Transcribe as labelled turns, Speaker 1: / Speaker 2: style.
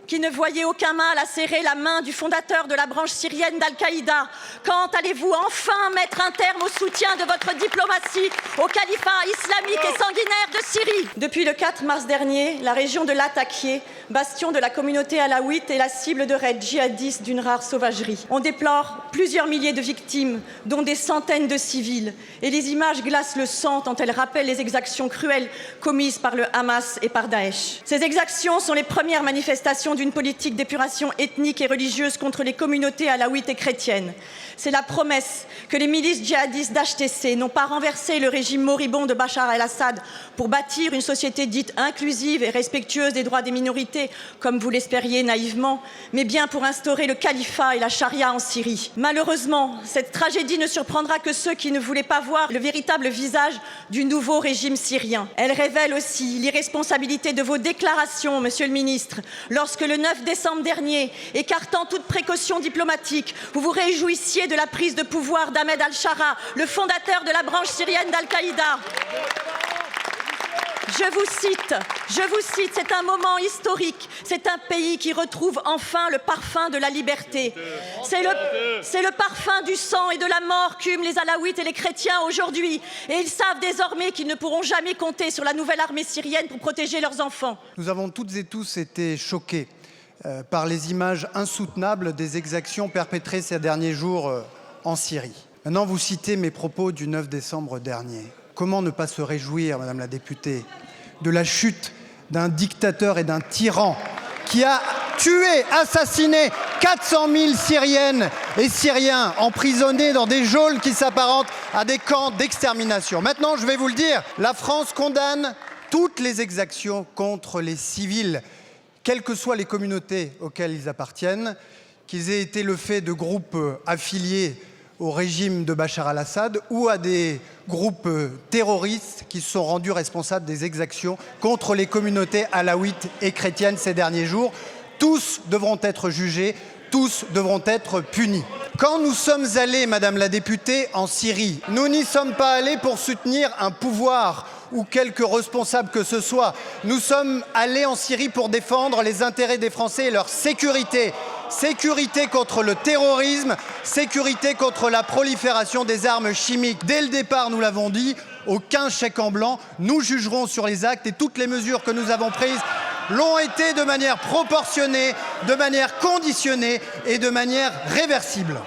Speaker 1: qui ne voyez aucun mal à serrer la main du fondateur de la branche syrienne d'Al-Qaïda? Quand allez-vous enfin mettre un terme au soutien de votre diplomatie au califat islamique et sanguinaire de Syrie? Depuis le 4 mars dernier, la région de Latakia, bastion de la communauté alaouite, est la cible de raids djihadistes d'une rare sauvagerie. On déplore plusieurs milliers de victimes, dont des centaines de civils, et les images glacent le sang tant elles rappellent les exactions cruelles commises par le Hamas et par Daesh. Ces exactions sont les premières manifestations d'une politique d'épuration ethnique et religieuse contre les communautés alaouites et chrétiennes. C'est la promesse que les milices djihadistes d'HTC n'ont pas renversé le régime moribond de Bachar el-Assad pour bâtir une société dite inclusive et respectueuse des droits des minorités, comme vous l'espériez naïvement, mais bien pour instaurer le califat et la charia en Syrie. Malheureusement, cette tragédie ne surprendra que ceux qui ne voulaient pas voir le véritable visage du nouveau régime syrien. Elle révèle aussi l'irresponsabilité de vos déclarations, Monsieur le ministre, lorsque le 9 décembre dernier, écartant toute précaution diplomatique, vous vous réjouissiez de la prise de pouvoir d'Ahmed al-Shara, le fondateur de la branche syrienne d'Al-Qaïda. Je vous cite, c'est un moment historique, c'est un pays qui retrouve enfin le parfum de la liberté. C'est le parfum du sang et de la mort qu'hument les Alaouites et les chrétiens aujourd'hui. Et ils savent désormais qu'ils ne pourront jamais compter sur la nouvelle armée syrienne pour protéger leurs enfants.
Speaker 2: Nous avons toutes et tous été choqués par les images insoutenables des exactions perpétrées ces derniers jours en Syrie. Maintenant, vous citez mes propos du 9 décembre dernier. Comment ne pas se réjouir, Madame la députée, de la chute d'un dictateur et d'un tyran qui a tué, assassiné 400 000 Syriennes et Syriens emprisonnés dans des geôles qui s'apparentent à des camps d'extermination. Maintenant, je vais vous le dire, la France condamne toutes les exactions contre les civils, quelles que soient les communautés auxquelles ils appartiennent, qu'ils aient été le fait de groupes affiliés au régime de Bachar al-Assad ou à des groupes terroristes qui se sont rendus responsables des exactions contre les communautés alaouites et chrétiennes ces derniers jours. Tous devront être jugés, tous devront être punis. Quand nous sommes allés, Madame la députée, en Syrie, nous n'y sommes pas allés pour soutenir un pouvoir ou quelque responsable que ce soit. Nous sommes allés en Syrie pour défendre les intérêts des Français et leur sécurité. Sécurité contre le terrorisme, sécurité contre la prolifération des armes chimiques. Dès le départ, nous l'avons dit, aucun chèque en blanc. Nous jugerons sur les actes et toutes les mesures que nous avons prises l'ont été de manière proportionnée, de manière conditionnée et de manière réversible.